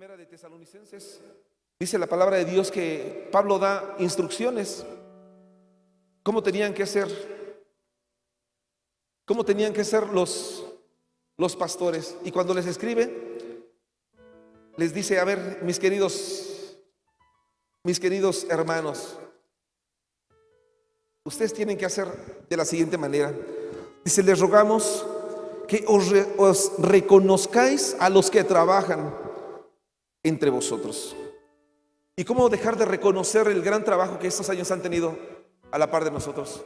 Primera de Tesalonicenses, dice la palabra de Dios que Pablo da instrucciones cómo tenían que ser los pastores. Y cuando les escribe, les dice: a ver, mis queridos hermanos, ustedes tienen que hacer de la siguiente manera. Dice: les rogamos que os reconozcáis a los que trabajan entre vosotros. ¿Y cómo dejar de reconocer el gran trabajo que estos años han tenido a la par de nosotros?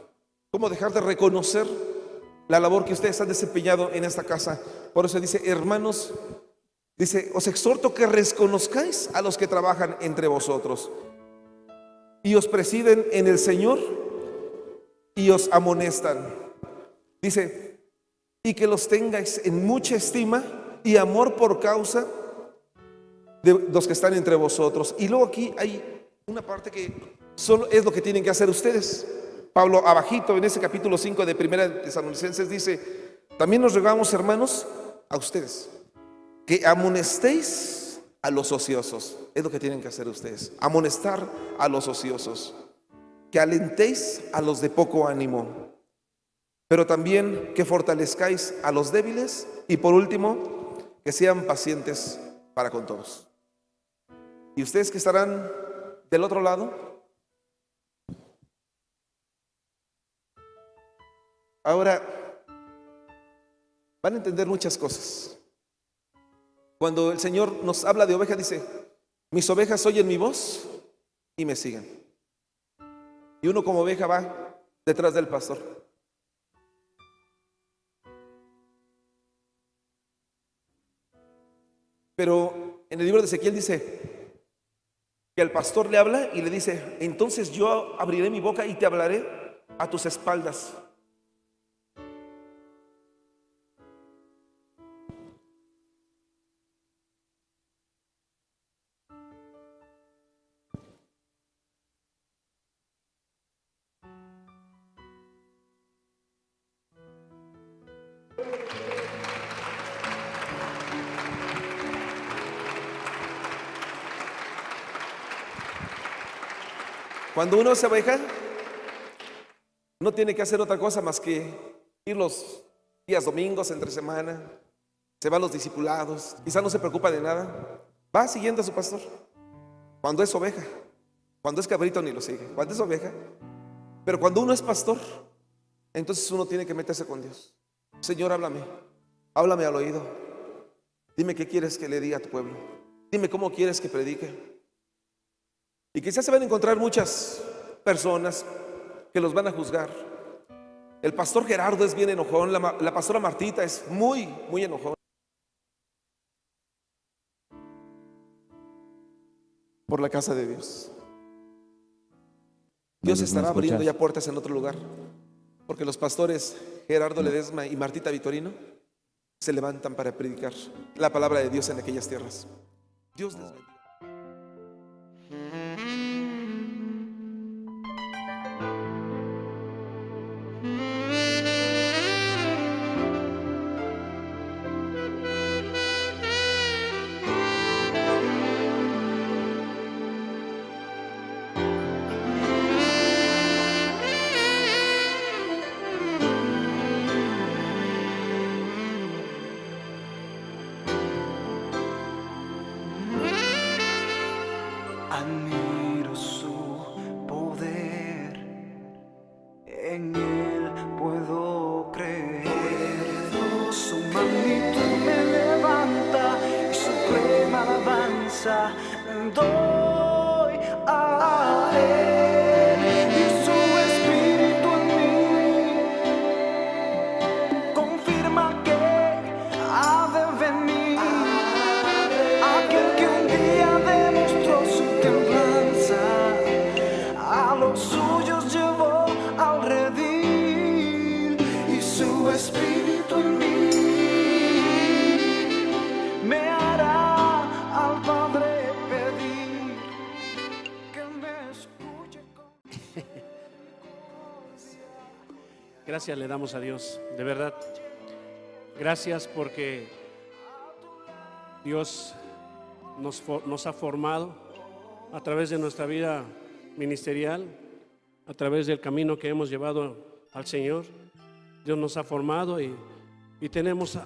¿Cómo dejar de reconocer la labor que ustedes han desempeñado en esta casa? Por eso dice: hermanos, dice, os exhorto que reconozcáis a los que trabajan entre vosotros y os presiden en el Señor y os amonestan. Dice: y que los tengáis en mucha estima y amor por causa de los que están entre vosotros. Y luego aquí hay una parte que solo es lo que tienen que hacer ustedes. Pablo abajito en ese capítulo 5 de Primera de Tesalonicenses dice: también nos rogamos, hermanos, a ustedes que amonestéis a los ociosos. Es lo que tienen que hacer ustedes: amonestar a los ociosos, que alentéis a los de poco ánimo, pero también que fortalezcáis a los débiles, y por último, que sean pacientes para con todos. Y ustedes que estarán del otro lado, ahora van a entender muchas cosas. Cuando el Señor nos habla de ovejas, dice: mis ovejas oyen mi voz y me siguen. Y uno como oveja va detrás del pastor. Pero en el libro de Ezequiel dice que el pastor le habla y le dice: entonces yo abriré mi boca y te hablaré a tus espaldas. Cuando uno es oveja, no tiene que hacer otra cosa más que ir los días domingos, entre semana, se van los discipulados, quizá no se preocupa de nada, va siguiendo a su pastor. Cuando es oveja, cuando es cabrito ni lo sigue, cuando es oveja. Pero cuando uno es pastor, entonces uno tiene que meterse con Dios. Señor, háblame al oído, dime qué quieres que le diga a tu pueblo, dime cómo quieres que predique. Y quizás se van a encontrar muchas personas que los van a juzgar. El pastor Gerardo es bien enojón, la pastora Martita es muy enojón. Por la casa de Dios. Dios estará abriendo ya puertas en otro lugar, porque los pastores Gerardo Ledesma y Martita Vitorino se levantan para predicar la palabra de Dios en aquellas tierras. Dios les bendiga. Admiro su poder, en él puedo creer. Su magnitud me levanta y suprema alabanza doy a él. Y su espíritu en mí confirma que ha de venir aquel que un día demostró su templanza, a los suyos llevó al redil, y su espíritu en mí me hará al Padre pedir que me escuche con... Gracias le damos a Dios, de verdad. Gracias porque Dios nos ha formado a través de nuestra vida ministerial, a través del camino que hemos llevado al Señor. Dios nos ha formado y tenemos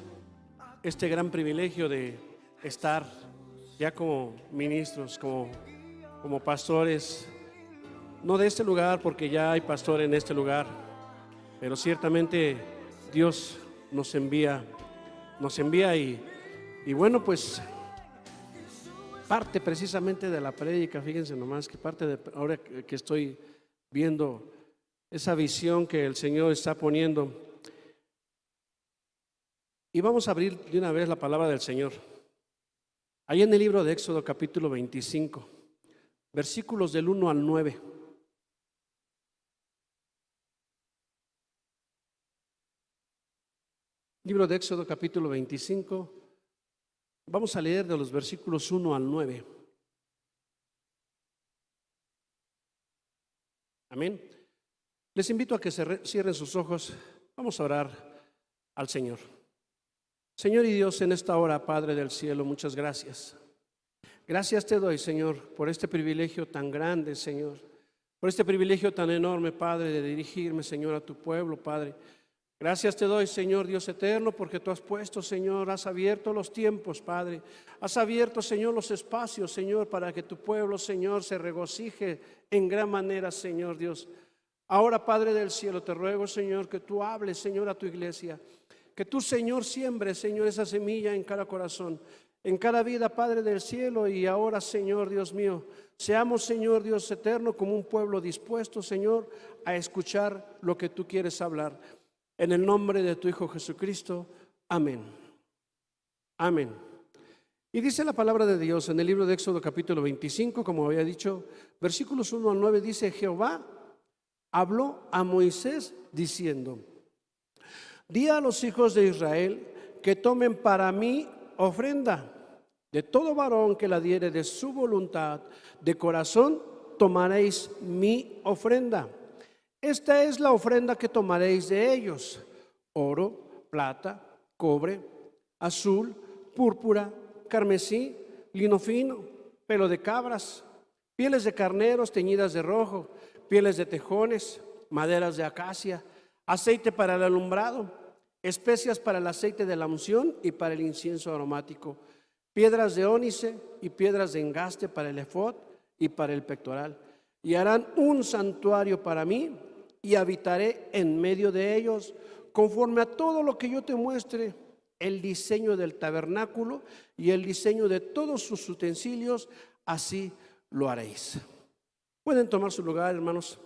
este gran privilegio de estar ya como ministros, como pastores, no de este lugar, porque ya hay pastor en este lugar, pero ciertamente Dios nos envía y bueno, pues parte precisamente de la prédica, fíjense nomás que parte de ahora que estoy viendo esa visión que el Señor está poniendo. Y vamos a abrir de una vez la palabra del Señor. Ahí en el libro de Éxodo capítulo 25, versículos del 1 al 9. Libro de Éxodo capítulo 25. Vamos a leer de los versículos 1 al 9. Amén. Les invito a que cierren sus ojos. Vamos a orar al Señor. Señor y Dios, en esta hora, Padre del cielo, muchas gracias. Gracias te doy, Señor, por este privilegio tan grande, Señor. Por este privilegio tan enorme, Padre, de dirigirme, Señor, a tu pueblo, Padre. Gracias te doy, Señor Dios eterno, porque tú has puesto, Señor, has abierto los tiempos, Padre. Has abierto, Señor, los espacios, Señor, para que tu pueblo, Señor, se regocije en gran manera, Señor Dios. Ahora, Padre del cielo, te ruego, Señor, que tú hables, Señor, a tu iglesia. Que tú, Señor, siembres, Señor, esa semilla en cada corazón, en cada vida, Padre del cielo. Y ahora, Señor, Dios mío, seamos, Señor, Dios eterno, como un pueblo dispuesto, Señor, a escuchar lo que tú quieres hablar. En el nombre de tu Hijo Jesucristo, amén. Amén. Y dice la palabra de Dios en el libro de Éxodo capítulo 25, como había dicho, versículos 1 al 9, dice: Jehová habló a Moisés diciendo: di a los hijos de Israel que tomen para mí ofrenda. De todo varón que la diere de su voluntad, de corazón, tomaréis mi ofrenda. Esta es la ofrenda que tomaréis de ellos: oro, plata, cobre, azul, púrpura, carmesí, lino fino, pelo de cabras, pieles de carneros teñidas de rojo, pieles de tejones, maderas de acacia, aceite para el alumbrado, especias para el aceite de la unción y para el incienso aromático, piedras de ónice y piedras de engaste para el efod y para el pectoral. Y harán un santuario para mí, y habitaré en medio de ellos, conforme a todo lo que yo te muestre, el diseño del tabernáculo y el diseño de todos sus utensilios, así lo haréis. Pueden tomar su lugar, hermanos.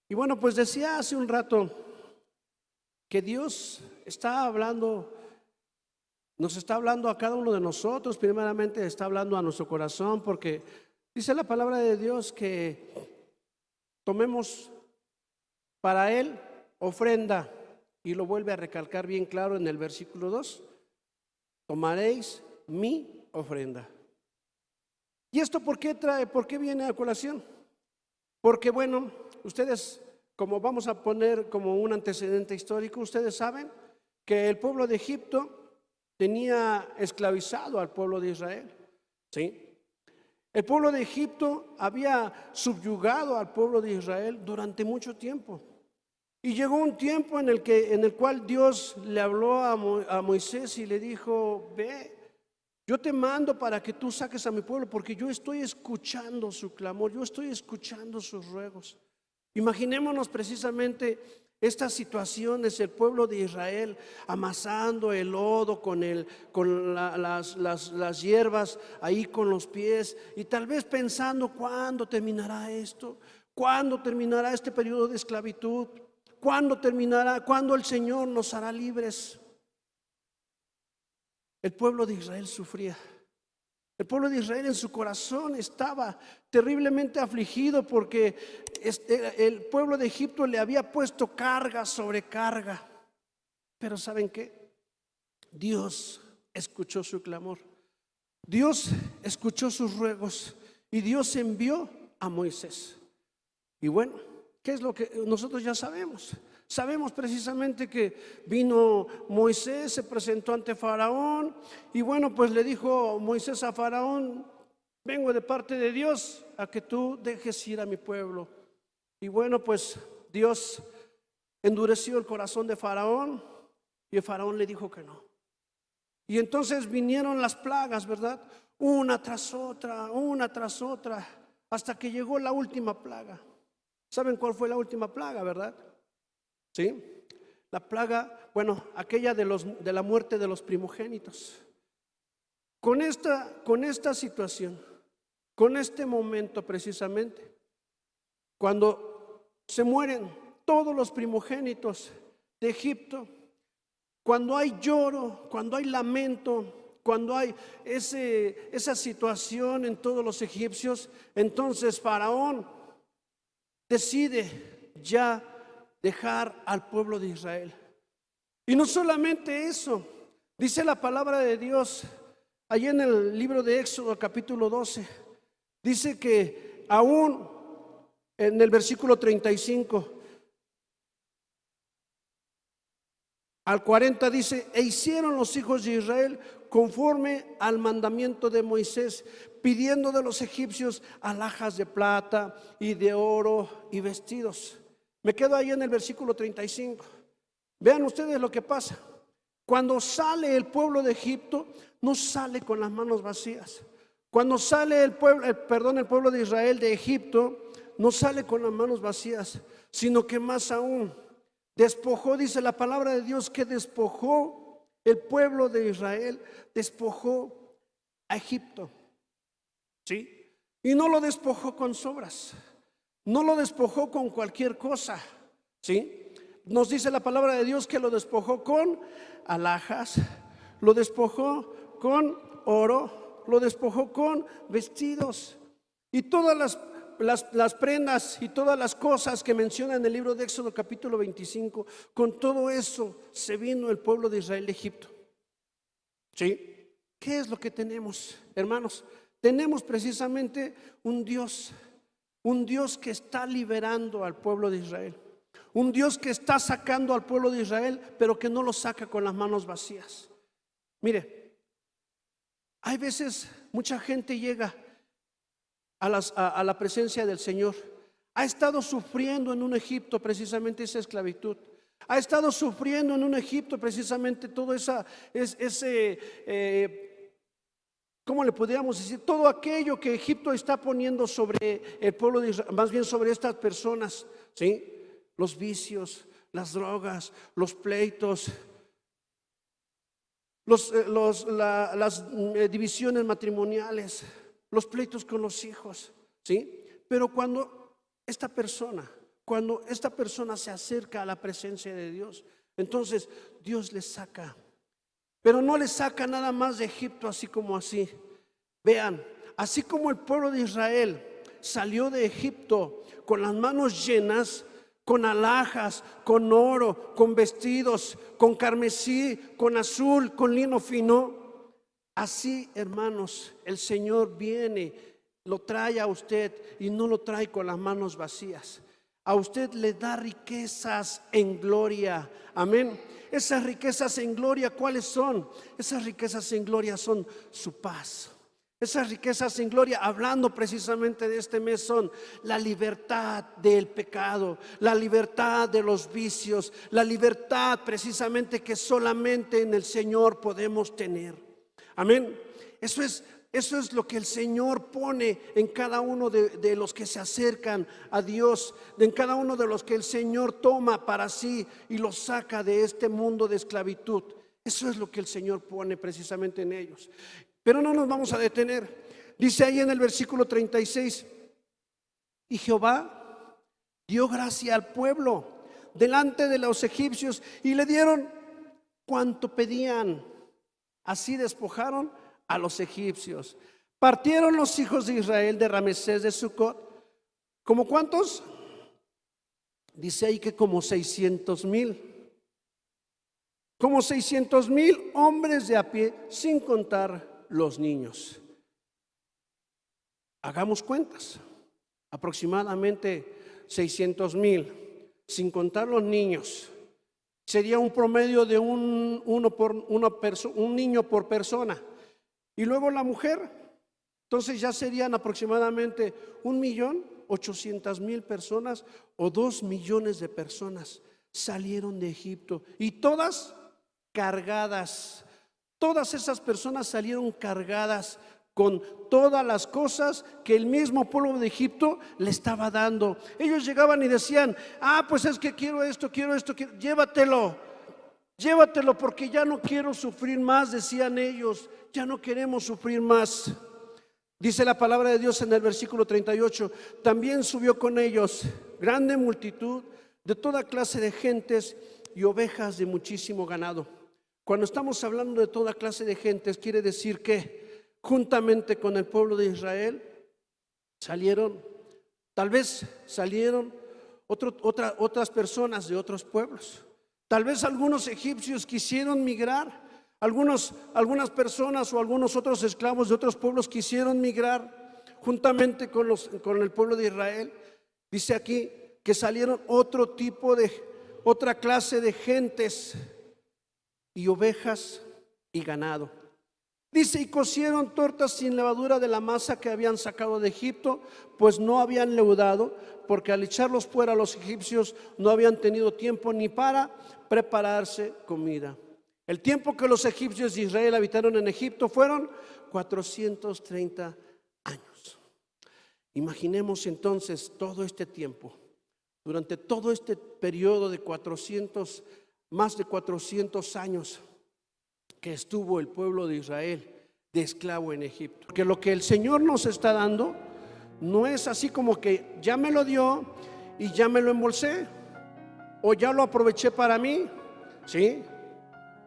Y bueno, pues decía hace un rato que Dios está hablando, nos está hablando a cada uno de nosotros. Primeramente está hablando a nuestro corazón, porque dice la palabra de Dios que tomemos para Él ofrenda, y lo vuelve a recalcar bien claro en el versículo 2: tomaréis mi ofrenda. ¿Y esto por qué viene a colación? Porque bueno, ustedes, como vamos a poner como un antecedente histórico, ustedes saben que el pueblo de Egipto tenía esclavizado al pueblo de Israel, ¿sí? El pueblo de Egipto había subyugado al pueblo de Israel durante mucho tiempo. Y llegó un tiempo en el cual Dios le habló a Moisés y le dijo: ve, yo te mando para que tú saques a mi pueblo, porque yo estoy escuchando su clamor, yo estoy escuchando sus ruegos. Imaginémonos precisamente estas situaciones: el pueblo de Israel amasando el lodo con las hierbas ahí con los pies, y tal vez pensando: ¿cuándo terminará esto? ¿Cuándo terminará este periodo de esclavitud? ¿Cuándo terminará? ¿Cuándo el Señor nos hará libres? El pueblo de Israel sufría. El pueblo de Israel en su corazón estaba terriblemente afligido, porque el pueblo de Egipto le había puesto carga sobre carga. Pero ¿saben qué? Dios escuchó su clamor. Dios escuchó sus ruegos y Dios envió a Moisés. Y bueno, ¿qué es lo que nosotros ya sabemos? Sabemos precisamente que vino Moisés, se presentó ante Faraón y bueno, pues le dijo Moisés a Faraón: vengo de parte de Dios a que tú dejes ir a mi pueblo. Y bueno, pues Dios endureció el corazón de Faraón y el Faraón le dijo que no. Y entonces vinieron las plagas, ¿verdad? Una tras otra, hasta que llegó la última plaga. ¿Saben cuál fue la última plaga, verdad? ¿Sí? La plaga, bueno, aquella de la muerte de los primogénitos. Con esta situación, con este momento precisamente, cuando se mueren todos los primogénitos de Egipto, cuando hay lloro, cuando hay lamento, cuando hay esa situación en todos los egipcios, entonces Faraón decide ya dejar al pueblo de Israel. Y no solamente eso, dice la palabra de Dios allí en el libro de Éxodo capítulo 12, dice que aún en el versículo 35 al 40 dice: e hicieron los hijos de Israel conforme al mandamiento de Moisés, pidiendo de los egipcios alhajas de plata y de oro y vestidos. Me quedo ahí en el versículo 35. Vean ustedes lo que pasa. Cuando sale el pueblo de Egipto, no sale con las manos vacías. Cuando sale el pueblo de Israel de Egipto, no sale con las manos vacías, sino que más aún despojó, dice la palabra de Dios, que despojó el pueblo de Israel, despojó a Egipto. ¿Sí? Y no lo despojó con sobras, no lo despojó con cualquier cosa. ¿Sí? Nos dice la palabra de Dios que lo despojó con alhajas, lo despojó con oro, lo despojó con vestidos y todas las prendas y todas las cosas que menciona en el libro de Éxodo capítulo 25. Con todo eso se vino el pueblo de Israel de Egipto. ¿Sí? ¿Qué es lo que tenemos, hermanos? Tenemos precisamente un Dios que está liberando al pueblo de Israel, un Dios que está sacando al pueblo de Israel, pero que no lo saca con las manos vacías. Mire, hay veces mucha gente llega a la presencia del Señor, ha estado sufriendo en un Egipto precisamente esa esclavitud, ha estado sufriendo en un Egipto precisamente todo ¿cómo le podríamos decir? Todo aquello que Egipto está poniendo sobre el pueblo de Israel, más bien sobre estas personas, ¿sí? Los vicios, las drogas, los pleitos, las divisiones matrimoniales, los pleitos con los hijos, ¿sí? Pero cuando esta persona se acerca a la presencia de Dios, entonces Dios le saca. Pero no le saca nada más de Egipto así como así. Vean, así como el pueblo de Israel salió de Egipto con las manos llenas, con alhajas, con oro, con vestidos, con carmesí, con azul, con lino fino, así, hermanos, el Señor viene, lo trae a usted y no lo trae con las manos vacías. A usted le da riquezas en gloria. Amén. Esas riquezas en gloria, ¿cuáles son? Esas riquezas en gloria son su paz. Esas riquezas en gloria, hablando precisamente de este mes, son la libertad del pecado, la libertad de los vicios, la libertad precisamente que solamente en el Señor podemos tener. Amén. Eso es lo que el Señor pone en cada uno de los que se acercan a Dios, en cada uno de los que el Señor toma para sí y los saca de este mundo de esclavitud. Eso es lo que el Señor pone precisamente en ellos. Pero no nos vamos a detener. Dice ahí en el versículo 36: y Jehová dio gracia al pueblo delante de los egipcios y le dieron cuanto pedían. Así despojaron a los egipcios. Partieron los hijos de Israel de Ramesés de Sucot. ¿Como cuántos? Dice ahí que como 600,000. Como 600,000 hombres de a pie, sin contar los niños. Hagamos cuentas. Aproximadamente 600,000, sin contar los niños. Sería un promedio de un niño por persona. Y luego la mujer, entonces ya serían aproximadamente 1,800,000 personas o 2 millones de personas salieron de Egipto. Y todas cargadas. Todas esas personas salieron cargadas con todas las cosas que el mismo pueblo de Egipto le estaba dando. Ellos llegaban y decían: pues es que quiero esto, llévatelo porque ya no quiero sufrir más, decían ellos, ya no queremos sufrir más. Dice la palabra de Dios en el versículo 38, también subió con ellos grande multitud de toda clase de gentes y ovejas de muchísimo ganado. Cuando estamos hablando de toda clase de gentes, quiere decir que juntamente con el pueblo de Israel salieron otras personas de otros pueblos. Tal vez algunos egipcios quisieron migrar, algunas personas o algunos otros esclavos de otros pueblos quisieron migrar juntamente con el pueblo de Israel. Dice aquí que salieron otra clase de gentes y ovejas y ganado. Dice: y cocieron tortas sin levadura de la masa que habían sacado de Egipto, pues no habían leudado, porque al echarlos fuera los egipcios no habían tenido tiempo ni para prepararse comida. El tiempo que los egipcios de Israel habitaron en Egipto fueron 430 años. Imaginemos entonces todo este tiempo, durante todo este periodo de más de 400 años que estuvo el pueblo de Israel de esclavo en Egipto. Porque lo que el Señor nos está dando no es así como que ya me lo dio y ya me lo embolsé o ya lo aproveché para mí. ¿Sí?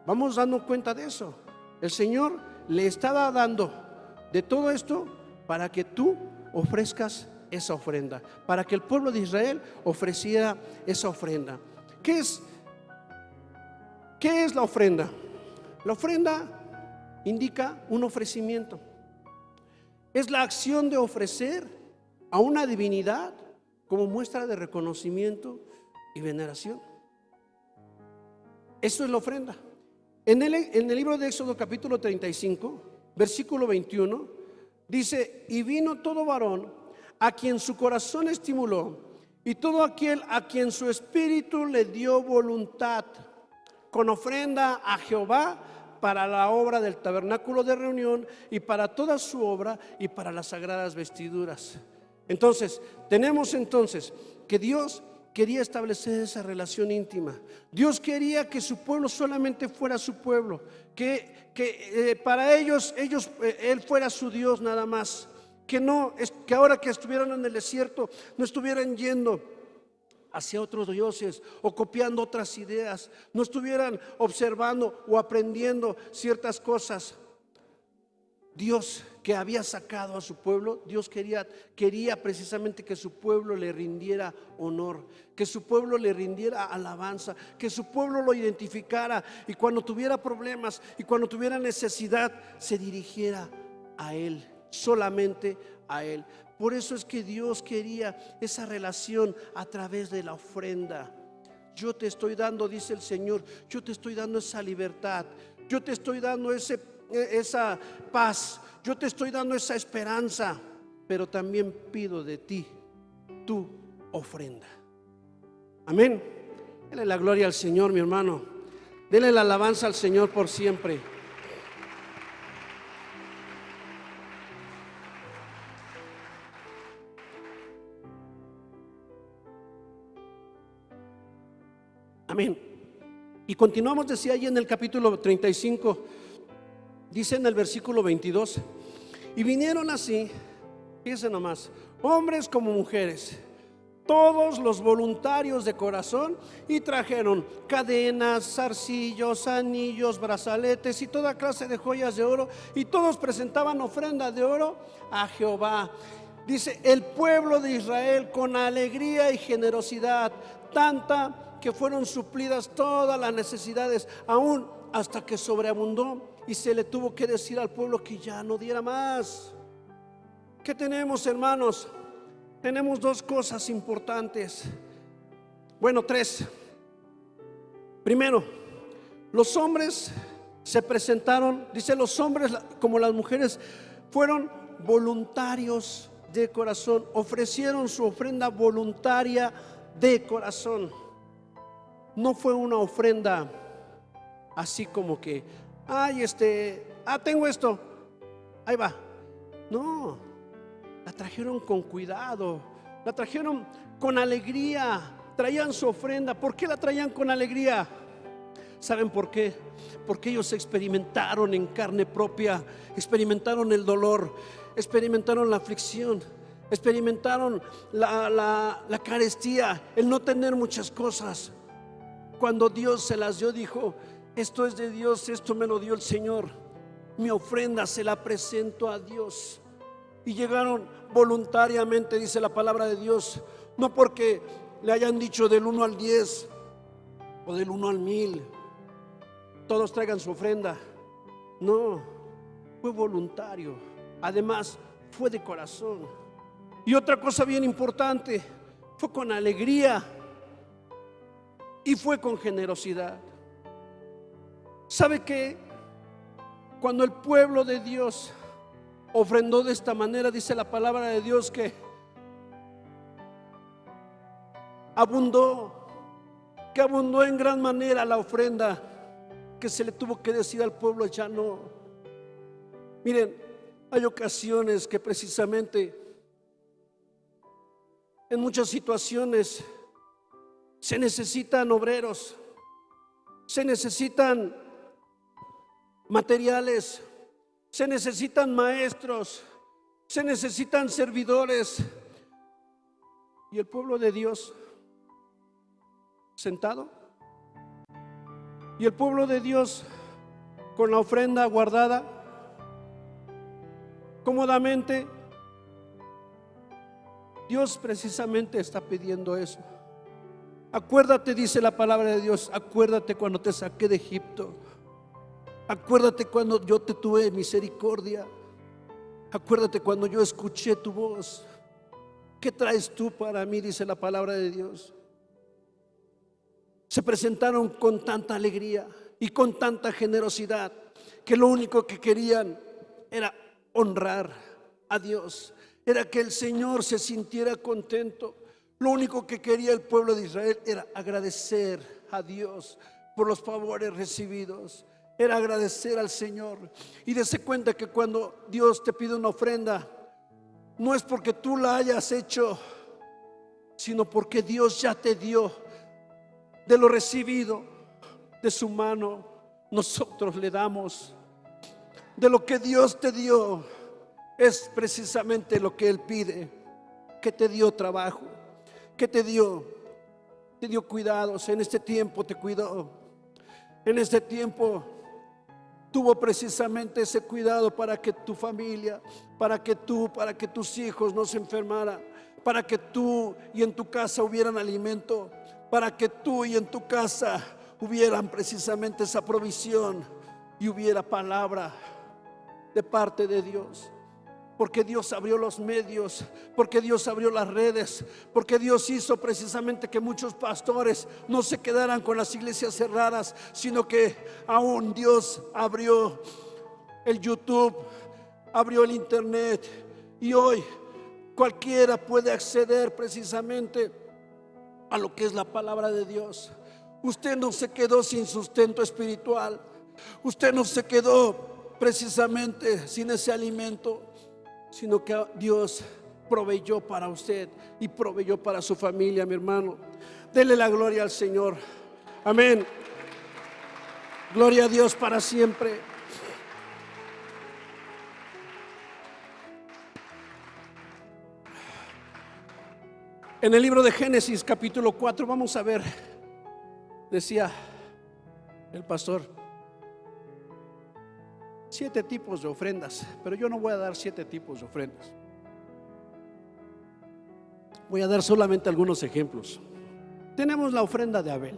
Vamos dando cuenta de eso. El Señor le estaba dando de todo esto para que tú ofrezcas esa ofrenda, para que el pueblo de Israel ofreciera esa ofrenda. ¿Qué es la ofrenda? La ofrenda indica un ofrecimiento. Es la acción de ofrecer a una divinidad como muestra de reconocimiento y veneración. Eso es la ofrenda. En el libro de Éxodo capítulo 35, versículo 21, dice: y vino todo varón a quien su corazón estimuló, y todo aquel a quien su espíritu le dio voluntad, con ofrenda a Jehová para la obra del tabernáculo de reunión y para toda su obra y para las sagradas vestiduras. Entonces, tenemos que Dios quería establecer esa relación íntima. Dios quería que su pueblo solamente fuera su pueblo, que para ellos Él fuera su Dios nada más, que ahora que estuvieran en el desierto no estuvieran yendo hacia otros dioses o copiando otras ideas, no estuvieran observando o aprendiendo ciertas cosas. Dios, que había sacado a su pueblo, Dios quería precisamente que su pueblo le rindiera honor, que su pueblo le rindiera alabanza, que su pueblo lo identificara y cuando tuviera problemas y cuando tuviera necesidad se dirigiera a Él, solamente a Él. Por eso es que Dios quería esa relación a través de la ofrenda. Yo te estoy dando, dice el Señor, yo te estoy dando esa libertad, yo te estoy dando esa paz, yo te estoy dando esa esperanza, pero también pido de ti tu ofrenda. Amén. Dele la gloria al Señor, mi hermano. Dele la alabanza al Señor por siempre. Amén. Y continuamos, decía allí en el capítulo 35, dice en el versículo 22, y vinieron así, fíjense nomás, hombres como mujeres, todos los voluntarios de corazón, y trajeron cadenas, zarcillos, anillos, brazaletes y toda clase de joyas de oro, y todos presentaban ofrenda de oro a Jehová. Dice, el pueblo de Israel con alegría y generosidad, tanta que fueron suplidas todas las necesidades, aún hasta que sobreabundó, y se le tuvo que decir al pueblo que ya no diera más. ¿Qué tenemos, hermanos? tenemos dos cosas importantes. Bueno, tres. Primero, los hombres se presentaron, dice, los hombres como las mujeres fueron voluntarios de corazón, ofrecieron su ofrenda voluntaria de corazón. No fue una ofrenda así como que, ay, tengo esto, ahí va. No, la trajeron con cuidado, la trajeron con alegría, traían su ofrenda. ¿Por qué la traían con alegría? ¿Saben por qué? Porque ellos experimentaron en carne propia, experimentaron el dolor, experimentaron la aflicción, experimentaron la carestía, el no tener muchas cosas. Cuando Dios se las dio, dijo: esto es de Dios, esto me lo dio el Señor, mi ofrenda se la presento a Dios. Y llegaron voluntariamente, dice la palabra de Dios, no porque le hayan dicho del 1 al 10 o del 1 al 1000, todos traigan su ofrenda. No, fue voluntario. Además, fue de corazón. Y otra cosa bien importante, fue con alegría y fue con generosidad. ¿Sabe qué? Cuando el pueblo de Dios ofrendó de esta manera, dice la palabra de Dios que abundó en gran manera la ofrenda, que se le tuvo que decir al pueblo: ya no. Miren, hay ocasiones que precisamente en muchas situaciones se necesitan obreros, se necesitan materiales, se necesitan maestros, se necesitan servidores. Y el pueblo de Dios sentado, y el pueblo de Dios con la ofrenda guardada cómodamente. Dios precisamente está pidiendo eso. Acuérdate, dice la palabra de Dios, acuérdate cuando te saqué de Egipto. Acuérdate cuando yo te tuve misericordia. Acuérdate cuando yo escuché tu voz. ¿Qué traes tú para mí?, dice la palabra de Dios. Se presentaron con tanta alegría y con tanta generosidad que lo único que querían era honrar a Dios, era que el Señor se sintiera contento. Lo único que quería el pueblo de Israel era agradecer a Dios por los favores recibidos, era agradecer al Señor. Y dése cuenta que cuando Dios te pide una ofrenda, no es porque tú la hayas hecho, sino porque Dios ya te dio. De lo recibido de su mano, nosotros le damos. De lo que Dios te dio, es precisamente lo que Él pide. Que te dio trabajo, que te dio cuidados. En este tiempo te cuidó. En este tiempo tuvo precisamente ese cuidado para que tu familia, para que tus hijos no se enfermaran, para que tú y en tu casa hubieran alimento, para que tú y en tu casa hubieran precisamente esa provisión y hubiera palabra de parte de Dios. Porque Dios abrió los medios, porque Dios abrió las redes, porque Dios hizo precisamente que muchos pastores no se quedaran con las iglesias cerradas, sino que aún Dios abrió el YouTube, abrió el internet, y hoy cualquiera puede acceder precisamente a lo que es la palabra de Dios. Usted no se quedó sin sustento espiritual, usted no se quedó precisamente sin ese alimento, sino que Dios proveyó para usted y proveyó para su familia, mi hermano. Dele la gloria al Señor. Amén. Gloria a Dios para siempre. En el libro de Génesis capítulo 4 vamos a ver, decía el pastor, 7 tipos de ofrendas, pero yo no voy a dar 7 tipos de ofrendas. Voy a dar solamente algunos ejemplos. Tenemos la ofrenda de Abel.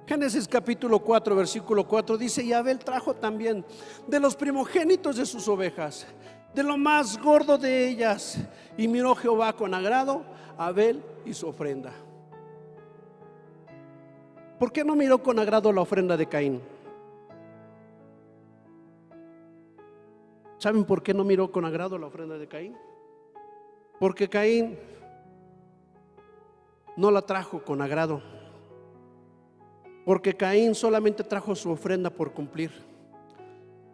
Génesis capítulo 4 versículo 4 dice: y Abel trajo también de los primogénitos de sus ovejas, de lo más gordo de ellas, Y miró Jehová con agrado a Abel y su ofrenda. ¿Por qué no miró con agrado la ofrenda de Caín? ¿Saben por qué no miró con agrado la ofrenda de Caín? Porque Caín no la trajo con agrado. Porque Caín solamente trajo su ofrenda por cumplir.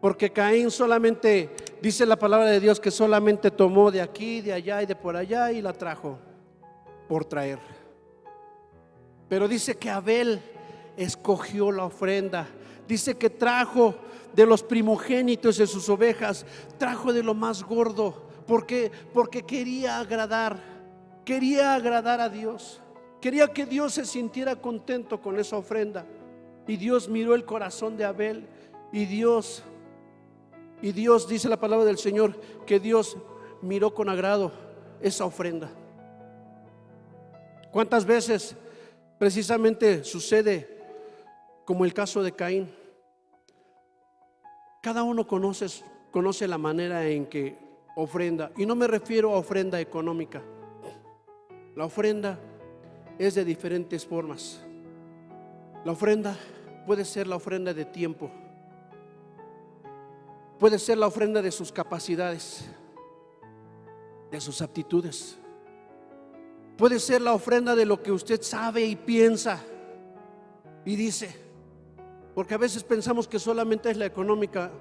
Porque Caín solamente, dice la palabra de Dios, que solamente tomó de aquí, de allá y de por allá y la trajo por traer. Pero dice que Abel escogió la ofrenda. Dice que trajo de los primogénitos de sus ovejas, trajo de lo más gordo. Porque quería agradar a Dios. Quería que Dios se sintiera contento con esa ofrenda. Y Dios miró el corazón de Abel. Y Dios, dice la palabra del Señor, que Dios miró con agrado esa ofrenda. ¿Cuántas veces precisamente sucede como el caso de Caín? Cada uno conoce la manera en que ofrenda. Y no me refiero a ofrenda económica. La ofrenda es de diferentes formas. La ofrenda puede ser la ofrenda de tiempo. Puede ser la ofrenda de sus capacidades, de sus aptitudes. Puede ser la ofrenda de lo que usted sabe y piensa y dice. Porque a veces pensamos que solamente es la económica.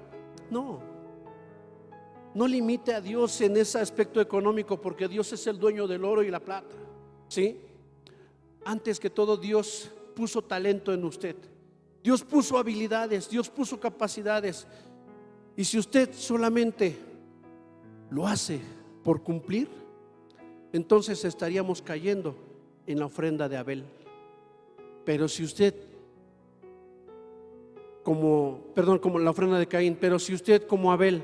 No limite a Dios en ese aspecto económico, porque Dios es el dueño del oro y la plata. ¿Sí? Antes que todo, Dios puso talento en usted. Dios puso habilidades, Dios puso capacidades. Y si usted solamente lo hace por cumplir, entonces estaríamos cayendo en la ofrenda de Abel. Pero si usted como la ofrenda de Caín, pero si usted como Abel,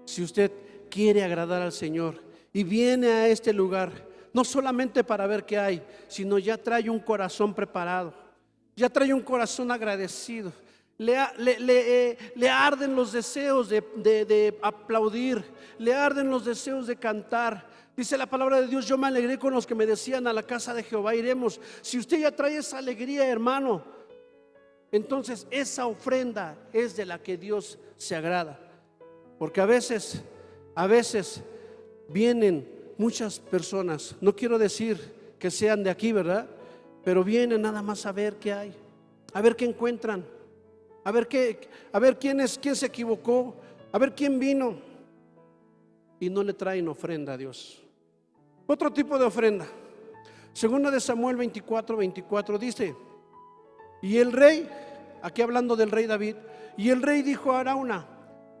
si usted quiere agradar al Señor y viene a este lugar, no solamente para ver qué hay, sino ya trae un corazón preparado, ya trae un corazón agradecido. Le arden los deseos de aplaudir, le arden los deseos de cantar. Dice la palabra de Dios: yo me alegré con los que me decían, a la casa de Jehová iremos. Si usted ya trae esa alegría, hermano, entonces esa ofrenda es de la que Dios se agrada. Porque a veces vienen muchas personas, no quiero decir que sean de aquí, ¿verdad? Pero vienen nada más a ver qué hay, a ver qué encuentran, a ver quién se equivocó, a ver quién vino, y no le traen ofrenda a Dios. Otro tipo de ofrenda, segunda de Samuel 24 dice: y el rey, aquí hablando del rey David, y el rey dijo a Arauna: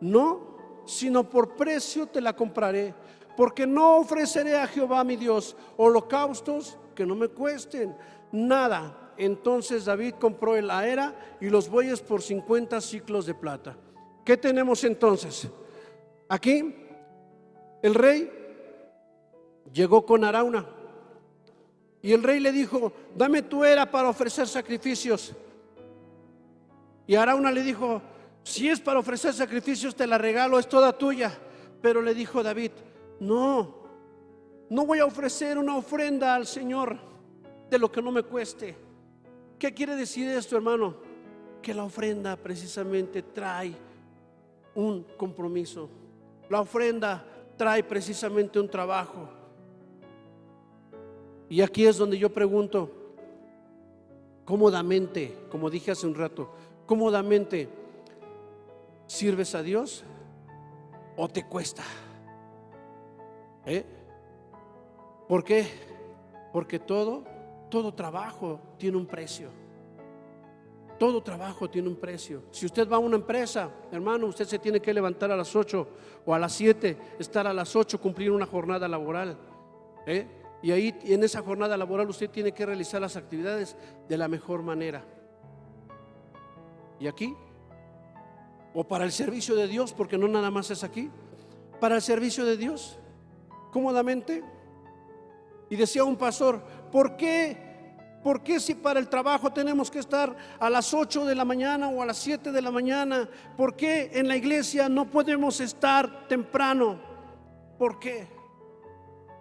no, sino por precio te la compraré, porque no ofreceré a Jehová mi Dios holocaustos que no me cuesten nada. Entonces David compró el ahera y los bueyes por 50 siclos de plata. ¿Qué tenemos entonces? Aquí el rey llegó con Arauna y el rey le dijo: dame tu era para ofrecer sacrificios. Y Arauna le dijo: si es para ofrecer sacrificios te la regalo, es toda tuya. Pero le dijo David: no voy a ofrecer una ofrenda al Señor de lo que no me cueste. ¿Qué quiere decir esto, hermano? Que la ofrenda precisamente trae un compromiso. La ofrenda trae precisamente un trabajo. Y aquí es donde yo pregunto, cómodamente, como dije hace un rato, cómodamente, ¿sirves a Dios o te cuesta? ¿Por qué? Porque todo trabajo tiene un precio. Todo trabajo tiene un precio. Si usted va a una empresa, hermano, usted se tiene que levantar a las 8 o a las 7, estar a las 8, cumplir una jornada laboral. Y ahí en esa jornada laboral usted tiene que realizar las actividades de la mejor manera. Y aquí, o para el servicio de Dios, porque no nada más es aquí, para el servicio de Dios, cómodamente. Y decía un pastor: ¿por qué si para el trabajo tenemos que estar a las 8 de la mañana o a las 7 de la mañana? ¿Por qué en la iglesia no podemos estar temprano? ¿Por qué?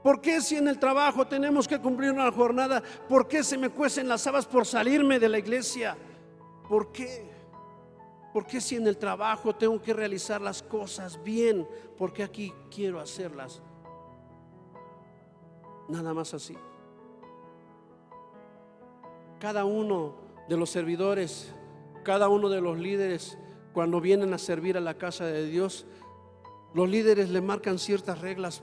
¿Por qué si en el trabajo tenemos que cumplir una jornada? ¿Por qué se me cuecen las habas por salirme de la iglesia? ¿Por qué? ¿Por qué si en el trabajo tengo que realizar las cosas bien? ¿Por qué aquí quiero hacerlas? Nada más así. Cada uno de los servidores, cada uno de los líderes, cuando vienen a servir a la casa de Dios, los líderes le marcan ciertas reglas.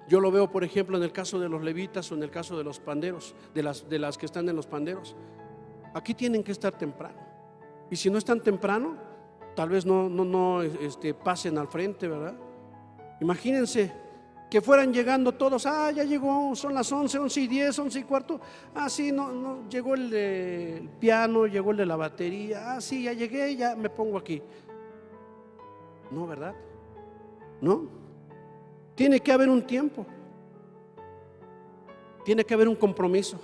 Yo lo veo, por ejemplo, en el caso de los levitas o en el caso de los panderos, de las que están en los panderos. Aquí tienen que estar temprano. Y si no están temprano, tal vez no pasen al frente, ¿verdad? Imagínense que fueran llegando todos. Ya llegó, son las 11, 11:10, 11:15. Sí, no, llegó el del piano, llegó el de la batería. Sí, ya llegué, ya me pongo aquí. No, ¿verdad? No. Tiene que haber un tiempo, tiene que haber un compromiso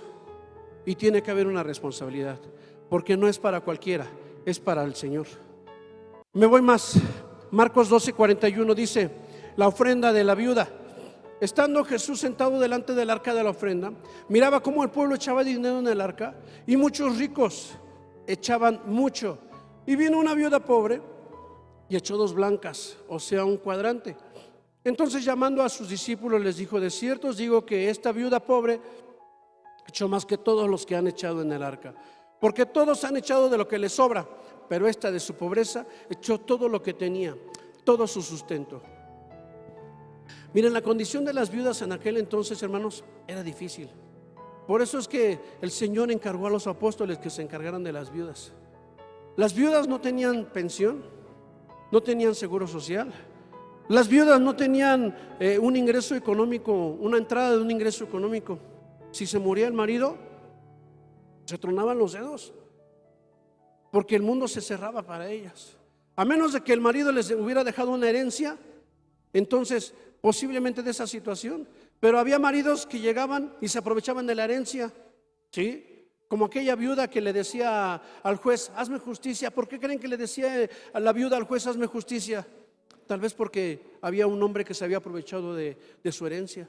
y tiene que haber una responsabilidad, porque no es para cualquiera, es para el Señor. Me voy más. Marcos 12:41 dice: la ofrenda de la viuda. Estando Jesús sentado delante del arca de la ofrenda, miraba cómo el pueblo echaba dinero en el arca, y muchos ricos echaban mucho. Y vino una viuda pobre y echó 2 blancas, o sea, un cuadrante. Entonces, llamando a sus discípulos, les dijo: de cierto os digo que esta viuda pobre echó más que todos los que han echado en el arca, porque todos han echado de lo que les sobra, pero esta de su pobreza echó todo lo que tenía, todo su sustento. Miren, la condición de las viudas en aquel entonces, hermanos, era difícil. Por eso es que el Señor encargó a los apóstoles que se encargaran de las viudas. Las viudas no tenían pensión, no tenían seguro social. Las viudas no tenían un ingreso económico, una entrada de un ingreso económico. Si se moría el marido, se tronaban los dedos, porque el mundo se cerraba para ellas. A menos de que el marido les hubiera dejado una herencia, entonces posiblemente de esa situación. Pero había maridos que llegaban y se aprovechaban de la herencia, ¿sí? Como aquella viuda que le decía al juez: hazme justicia. ¿Por qué creen que le decía a la viuda al juez: hazme justicia? Tal vez porque había un hombre que se había aprovechado de su herencia.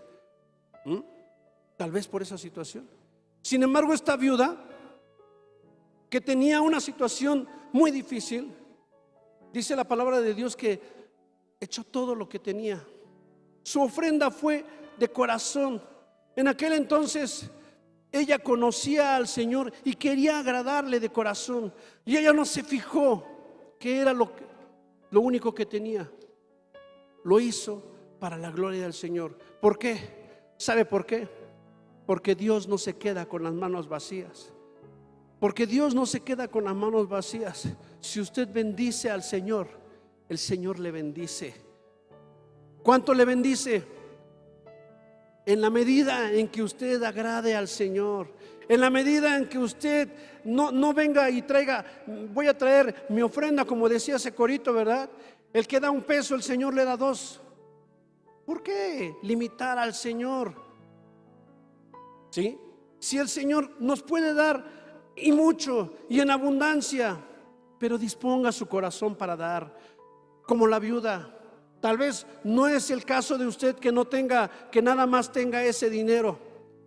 Tal vez por esa situación. Sin embargo, esta viuda, que tenía una situación muy difícil, dice la palabra de Dios que echó todo lo que tenía. Su ofrenda fue de corazón. En aquel entonces ella conocía al Señor y quería agradarle de corazón, y ella no se fijó que era lo único que tenía. Lo hizo para la gloria del Señor. ¿Por qué? ¿Sabe por qué? Porque Dios no se queda con las manos vacías. Porque Dios no se queda con las manos vacías. Si usted bendice al Señor, el Señor le bendice. ¿Cuánto le bendice? En la medida en que usted agrade al Señor, en la medida en que usted no venga y traiga: voy a traer mi ofrenda, como decía ese corito, ¿verdad? El que da 1 peso, el Señor le da 2. ¿Por qué limitar al Señor? ¿Sí? Si el Señor nos puede dar, y mucho, y en abundancia, pero disponga su corazón para dar, como la viuda. Tal vez no es el caso de usted que no tenga, que nada más tenga ese dinero,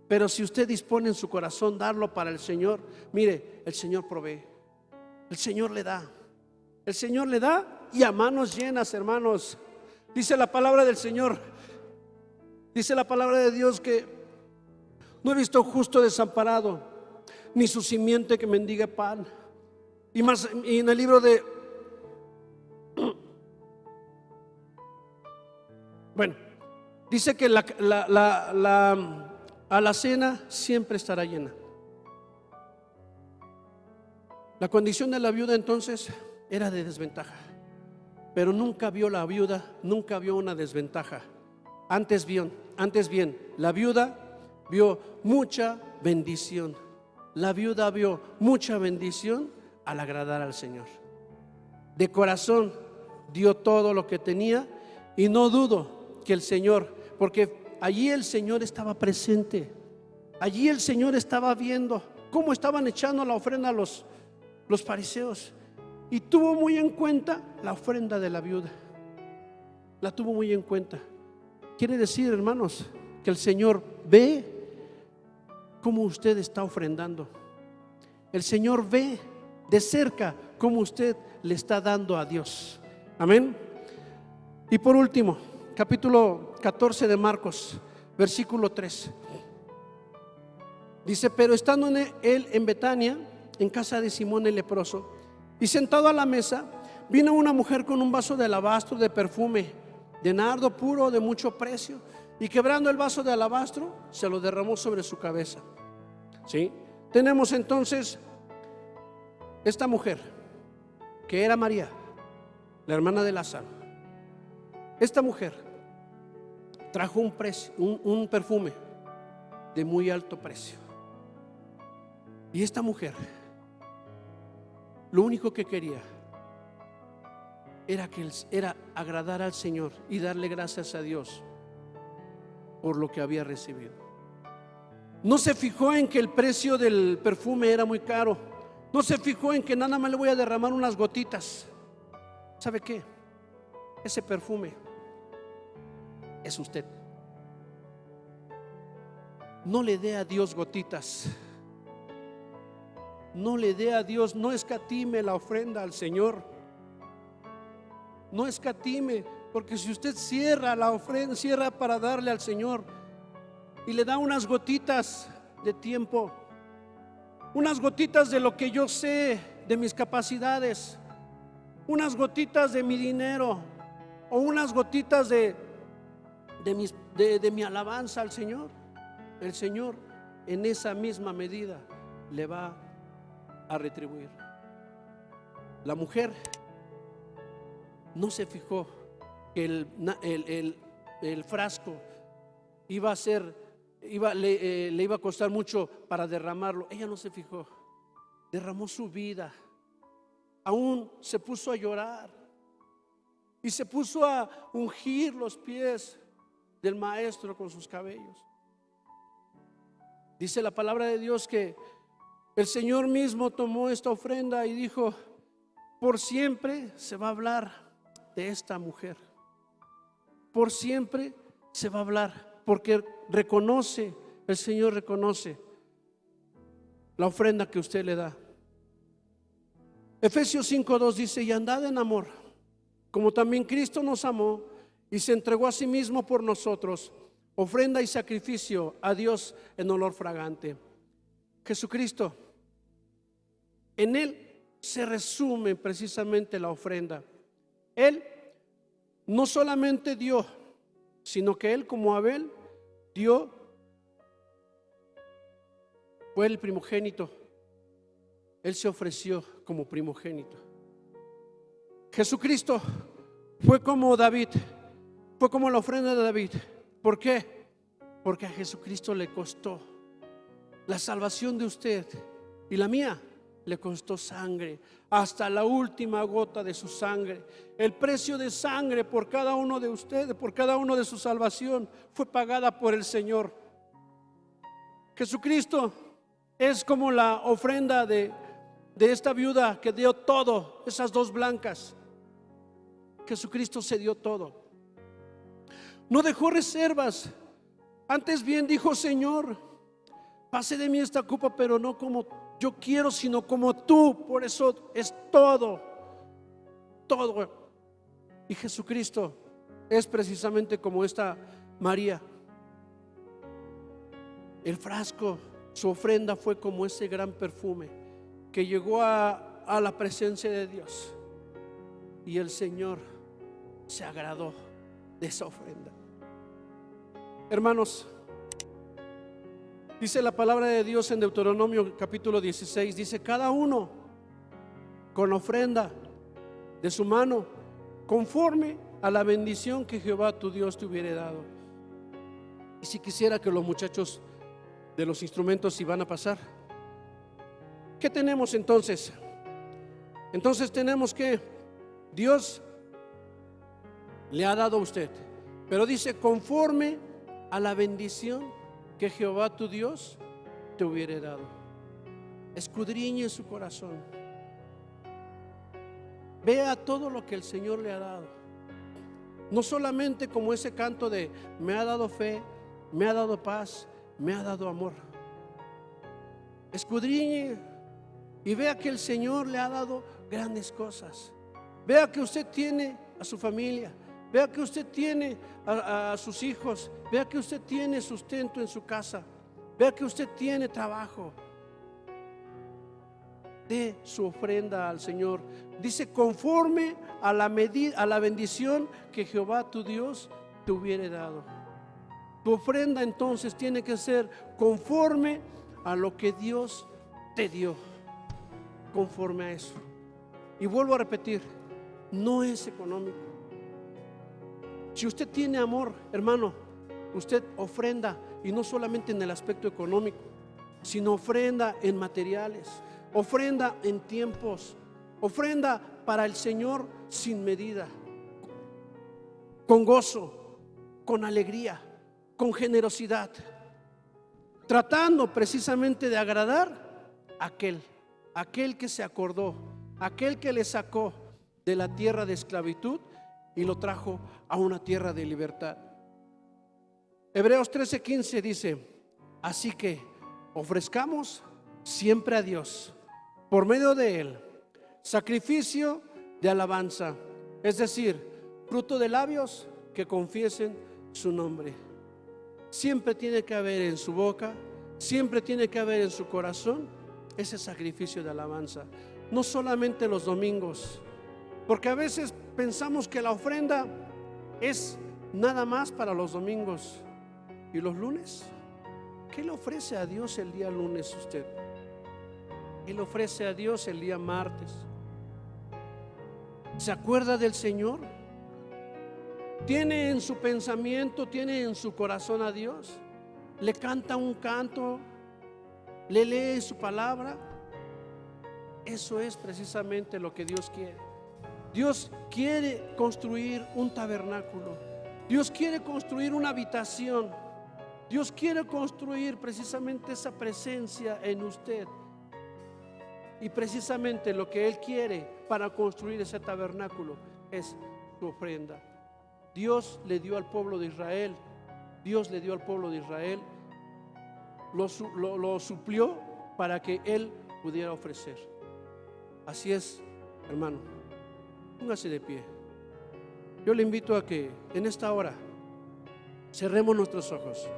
pero si usted dispone en su corazón darlo para el Señor, mire, el Señor provee, el Señor le da, el Señor le da, y a manos llenas, hermanos. Dice la palabra del Señor, dice la palabra de Dios, que no he visto justo desamparado, ni su simiente que mendigue pan. Y más, y en el libro de bueno, dice que la alacena siempre estará llena. La condición de la viuda entonces era de desventaja, pero nunca vio la viuda, nunca vio una desventaja. Antes bien, la viuda vio mucha bendición. La viuda vio mucha bendición al agradar al Señor. De corazón dio todo lo que tenía, y no dudo que el Señor, porque allí el Señor estaba presente, allí el Señor estaba viendo cómo estaban echando la ofrenda los fariseos, y tuvo muy en cuenta la ofrenda de la viuda. La tuvo muy en cuenta. Quiere decir, hermanos, que el Señor ve cómo usted está ofrendando. El Señor ve de cerca cómo usted le está dando a Dios. Amén. Y por último, capítulo 14 de Marcos, versículo 3. Dice: pero estando él en Betania, en casa de Simón el leproso, y sentado a la mesa, vino una mujer con un vaso de alabastro de perfume, de nardo puro de mucho precio, y quebrando el vaso de alabastro, se lo derramó sobre su cabeza. ¿Sí? Tenemos entonces esta mujer, que era María, la hermana de Lázaro. Esta mujer trajo un perfume de muy alto precio. Y esta mujer, lo único que quería era agradar al Señor y darle gracias a Dios por lo que había recibido. No se fijó en que el precio del perfume era muy caro. No se fijó en que nada más le voy a derramar unas gotitas. ¿Sabe qué? Ese perfume es usted. No le dé a Dios gotitas. No le dé a Dios, no escatime la ofrenda al Señor. No escatime, porque si usted cierra la ofrenda, cierra para darle al Señor y le da unas gotitas de tiempo, unas gotitas de lo que yo sé, de mis capacidades, unas gotitas de mi dinero, o unas gotitas de mi alabanza al Señor, el Señor en esa misma medida le va a retribuir. La mujer no se fijó que el frasco iba a ser, le iba a costar mucho para derramarlo. Ella no se fijó, derramó su vida. Aún se puso a llorar y se puso a ungir los pies del maestro con sus cabellos. Dice la palabra de Dios que el Señor mismo tomó esta ofrenda y dijo: por siempre se va a hablar de esta mujer. Por siempre se va a hablar, porque reconoce, el Señor reconoce la ofrenda que usted le da. Efesios 5:2 dice: y andad en amor, como también Cristo nos amó y se entregó a sí mismo por nosotros, ofrenda y sacrificio a Dios en olor fragante. Jesucristo, en Él se resume precisamente la ofrenda. Él no solamente dio, sino que Él, como Abel, dio, fue el primogénito. Él se ofreció como primogénito. Jesucristo fue como David, fue como la ofrenda de David. ¿Por qué? Porque a Jesucristo le costó la salvación de usted y la mía. Le costó sangre, hasta la última gota de su sangre. El precio de sangre por cada uno de ustedes, por cada uno de su salvación, fue pagada por el Señor. Jesucristo es como la ofrenda de esta viuda que dio todo, esas dos blancas. Jesucristo se dio todo. No dejó reservas. Antes bien dijo: Señor, pase de mí esta copa, pero no como yo quiero, sino como tú. Por eso es todo, todo. Y Jesucristo es precisamente como esta María. El frasco, su ofrenda fue como ese gran perfume que llegó a la presencia de Dios, y el Señor se agradó de esa ofrenda. Hermanos, dice la palabra de Dios en Deuteronomio capítulo 16, dice: cada uno con ofrenda de su mano, conforme a la bendición que Jehová tu Dios te hubiere dado. Y si quisiera que los muchachos de los instrumentos si van a pasar. ¿Qué tenemos entonces? Entonces tenemos que Dios le ha dado a usted, pero dice: conforme a la bendición que Jehová tu Dios te hubiere dado. Escudriñe su corazón, vea todo lo que el Señor le ha dado. No solamente como ese canto de: me ha dado fe, me ha dado paz, me ha dado amor. Escudriñe y vea que el Señor le ha dado grandes cosas. Vea que usted tiene a su familia, vea que usted tiene a sus hijos, vea que usted tiene sustento en su casa, vea que usted tiene trabajo. Dé su ofrenda al Señor. Dice, conforme a la medida, a la bendición que Jehová tu Dios te hubiere dado. Tu ofrenda entonces tiene que ser conforme a lo que Dios te dio, conforme a eso. Y vuelvo a repetir, no es económico. Si usted tiene amor, hermano, usted ofrenda, y no solamente en el aspecto económico, sino ofrenda en materiales, ofrenda en tiempos, ofrenda para el Señor sin medida, con gozo, con alegría, con generosidad, tratando precisamente de agradar a aquel que se acordó, aquel que le sacó de la tierra de esclavitud y lo trajo a una tierra de libertad. Hebreos 13:15 dice, así que ofrezcamos siempre a Dios, por medio de Él, sacrificio de alabanza, es decir, fruto de labios que confiesen su nombre. Siempre tiene que haber en su boca, siempre tiene que haber en su corazón ese sacrificio de alabanza. No solamente los domingos, porque a veces pensamos que la ofrenda es nada más para los domingos. ¿Y los lunes? ¿Qué le ofrece a Dios el día lunes usted? ¿Qué le ofrece a Dios el día martes? ¿Se acuerda del Señor? ¿Tiene en su pensamiento, tiene en su corazón a Dios? ¿Le canta un canto? ¿Le lee su palabra? Eso es precisamente lo que Dios quiere. Dios quiere construir un tabernáculo. Dios quiere construir una habitación. Dios quiere construir precisamente esa presencia en usted. Y precisamente lo que Él quiere para construir ese tabernáculo es su ofrenda. Dios le dio al pueblo de Israel, Dios le dio al pueblo de Israel, lo suplió para que Él pudiera ofrecer. Así es, hermano, póngase de pie. Yo le invito a que en esta hora cerremos nuestros ojos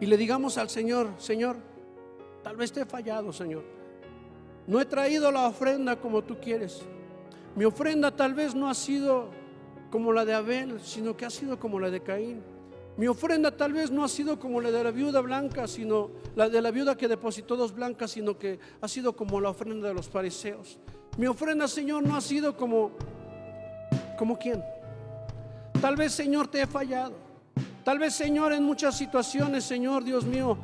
y le digamos al Señor, Señor, tal vez te he fallado, Señor. No he traído la ofrenda como tú quieres. Mi ofrenda tal vez no ha sido como la de Abel, sino que ha sido como la de Caín. Mi ofrenda tal vez no ha sido como la de la viuda blanca, sino la de la viuda que depositó 2 blancas, sino que ha sido como la ofrenda de los fariseos. Mi ofrenda, Señor, no ha sido como ¿quién? Tal vez, Señor, te he fallado. Tal vez, Señor, en muchas situaciones, Señor, Dios mío,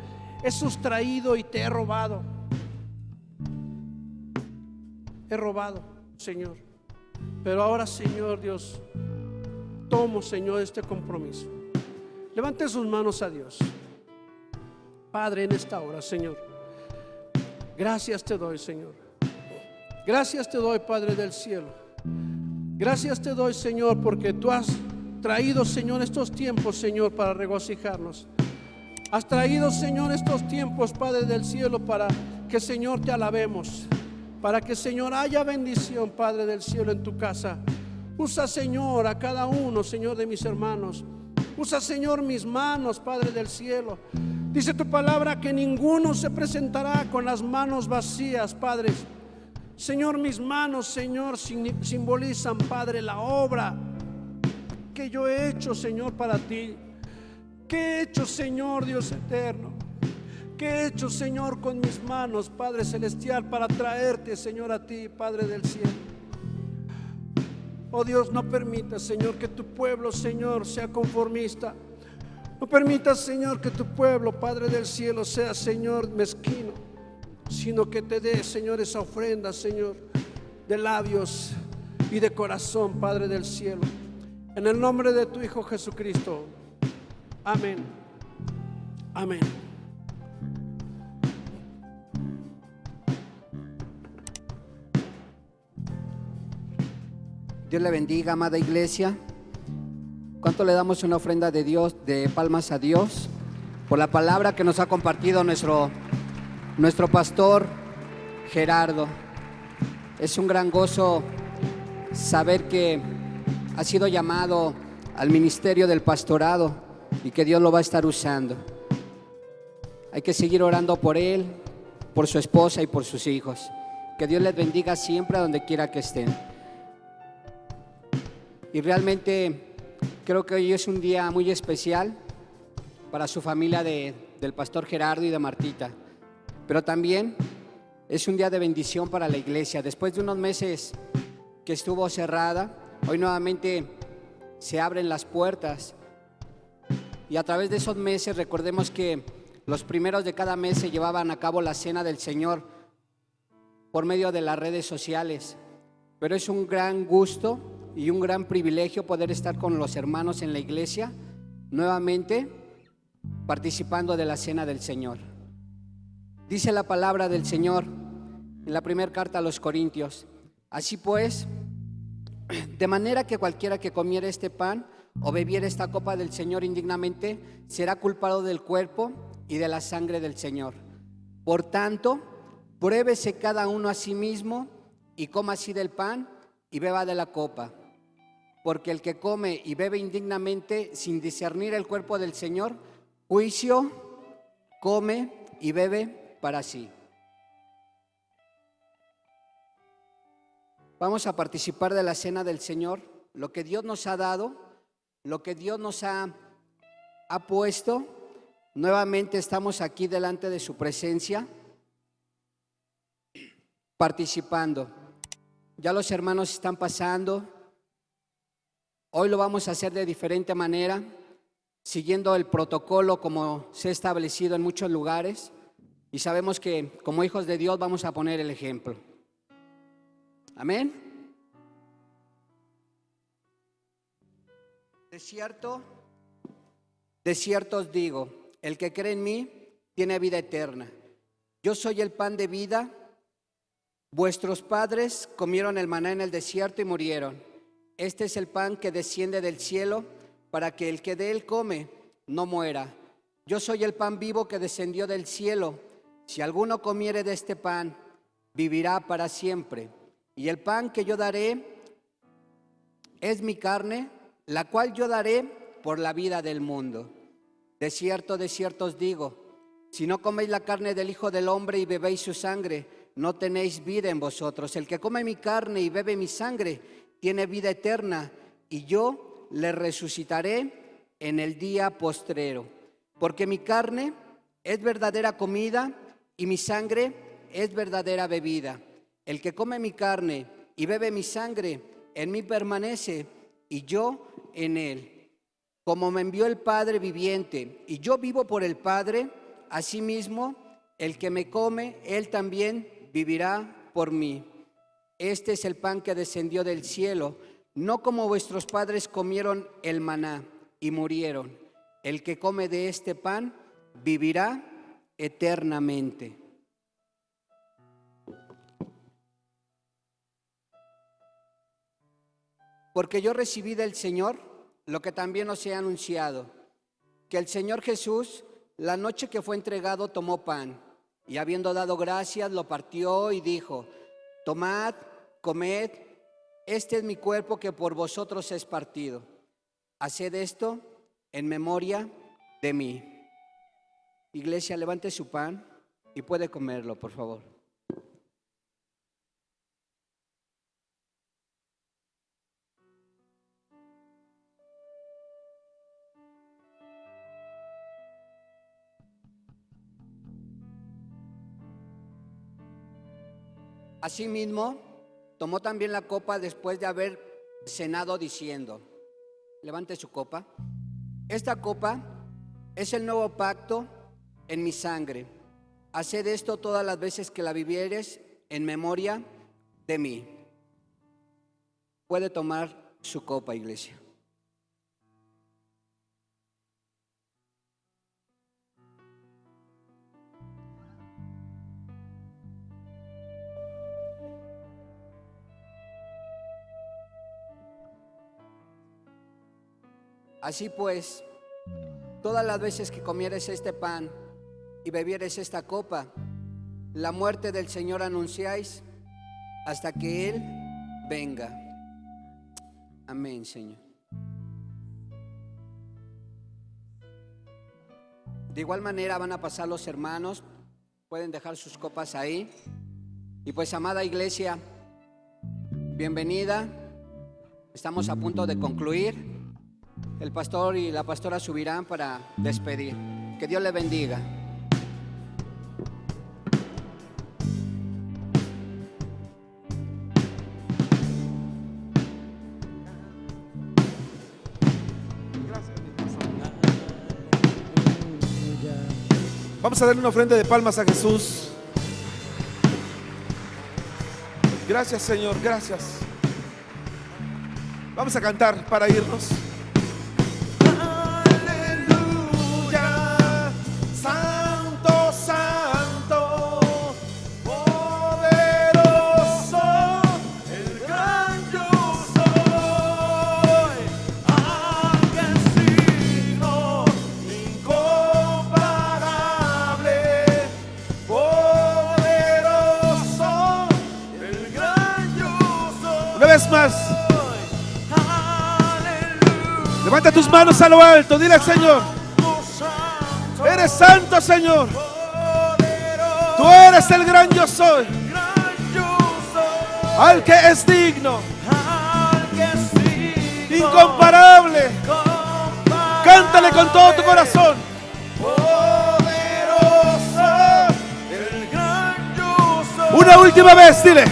he sustraído y te he robado. He robado, Señor. Pero ahora, Señor Dios, tomo, Señor, este compromiso. Levante sus manos a Dios. Padre, en esta hora, Señor, gracias te doy, Señor. Gracias te doy, Padre del cielo. Gracias te doy, Señor, porque tú has traído, Señor, estos tiempos, Señor, para regocijarnos. Has traído, Señor, estos tiempos, Padre del cielo, para que, Señor, te alabemos. Para que, Señor, haya bendición, Padre del cielo, en tu casa. Usa, Señor, a cada uno, Señor, de mis hermanos. Usa, Señor, mis manos, Padre del cielo. Dice tu palabra que ninguno se presentará con las manos vacías, Padre. Señor, mis manos, Señor, simbolizan, Padre, la obra que yo he hecho, Señor, para ti. ¿Qué he hecho, Señor, Dios eterno? ¿Qué he hecho, Señor, con mis manos, Padre celestial, para traerte, Señor, a ti, Padre del cielo? Oh Dios, no permitas, Señor, que tu pueblo, Señor, sea conformista. No permitas, Señor, que tu pueblo, Padre del cielo, sea, Señor, mezquino, sino que te dé, Señor, esa ofrenda, Señor, de labios y de corazón, Padre del cielo. En el nombre de tu Hijo Jesucristo. Amén. Amén. Dios le bendiga, amada iglesia. ¿Cuánto le damos una ofrenda de Dios, de palmas a Dios, por la palabra que nos ha compartido nuestro pastor Gerardo? Es un gran gozo saber que ha sido llamado al ministerio del pastorado y que Dios lo va a estar usando. Hay que seguir orando por él, por su esposa y por sus hijos. Que Dios les bendiga siempre a donde quiera que estén. Y realmente creo que hoy es un día muy especial para su familia del pastor Gerardo y de Martita, pero también es un día de bendición para la iglesia. Después de unos meses que estuvo cerrada, hoy nuevamente se abren las puertas, y a través de esos meses recordemos que los primeros de cada mes se llevaban a cabo la cena del Señor por medio de las redes sociales, pero es un gran gusto y un gran privilegio poder estar con los hermanos en la iglesia nuevamente participando de la cena del Señor. Dice la palabra del Señor en la primera carta a los Corintios: así pues, de manera que cualquiera que comiere este pan o bebiere esta copa del Señor indignamente será culpado del cuerpo y de la sangre del Señor. Por tanto, pruébese cada uno a sí mismo y coma así del pan y beba de la copa. Porque el que come y bebe indignamente sin discernir el cuerpo del Señor, juicio come y bebe para sí. Vamos a participar de la cena del Señor, lo que Dios nos ha dado, lo que Dios nos ha puesto. Nuevamente estamos aquí delante de su presencia, participando. Ya los hermanos están pasando. Hoy lo vamos a hacer de diferente manera, siguiendo el protocolo como se ha establecido en muchos lugares, y sabemos que como hijos de Dios vamos a poner el ejemplo. Amén. De cierto os digo, el que cree en mí tiene vida eterna. Yo soy el pan de vida. Vuestros padres comieron el maná en el desierto y murieron. Este es el pan que desciende del cielo, para que el que de él come no muera. Yo soy el pan vivo que descendió del cielo. Si alguno comiere de este pan, vivirá para siempre. Y el pan que yo daré es mi carne, la cual yo daré por la vida del mundo. De cierto os digo, si no coméis la carne del Hijo del Hombre y bebéis su sangre, no tenéis vida en vosotros. El que come mi carne y bebe mi sangre tiene vida eterna, y yo le resucitaré en el día postrero. Porque mi carne es verdadera comida y mi sangre es verdadera bebida. El que come mi carne y bebe mi sangre, en mí permanece y yo en él. Como me envió el Padre viviente y yo vivo por el Padre, asimismo el que me come, él también vivirá por mí. Este es el pan que descendió del cielo, no como vuestros padres comieron el maná y murieron. El que come de este pan vivirá eternamente. Porque yo recibí del Señor lo que también os he anunciado, que el Señor Jesús, la noche que fue entregado, tomó pan, y habiendo dado gracias, lo partió y dijo: tomad, comed, este es mi cuerpo que por vosotros es partido. Haced esto en memoria de mí. Iglesia, levante su pan y puede comerlo, por favor. Asimismo, tomó también la copa después de haber cenado, diciendo: levante su copa. Esta copa es el nuevo pacto en mi sangre. Haced esto todas las veces que la bebiereis en memoria de mí. Puede tomar su copa, iglesia. Así pues, todas las veces que comieres este pan y bebieres esta copa, la muerte del Señor anunciáis hasta que Él venga. Amén, Señor. De igual manera van a pasar los hermanos, pueden dejar sus copas ahí. Y pues, amada iglesia, bienvenida. Estamos a punto de concluir. El pastor y la pastora subirán para despedir. Que Dios le bendiga. Vamos a darle una ofrenda de palmas a Jesús. Gracias, Señor, gracias. Vamos a cantar para irnos. Aleluya, santo, santo, poderoso, el gran yo soy, aquel signo incomparable, poderoso, el gran yo soy. Una vez más. Levanta tus manos a lo alto, dile al Señor: eres santo, Señor. Tú eres el gran yo soy, al que es digno, incomparable. Cántale con todo tu corazón. Una última vez, dile: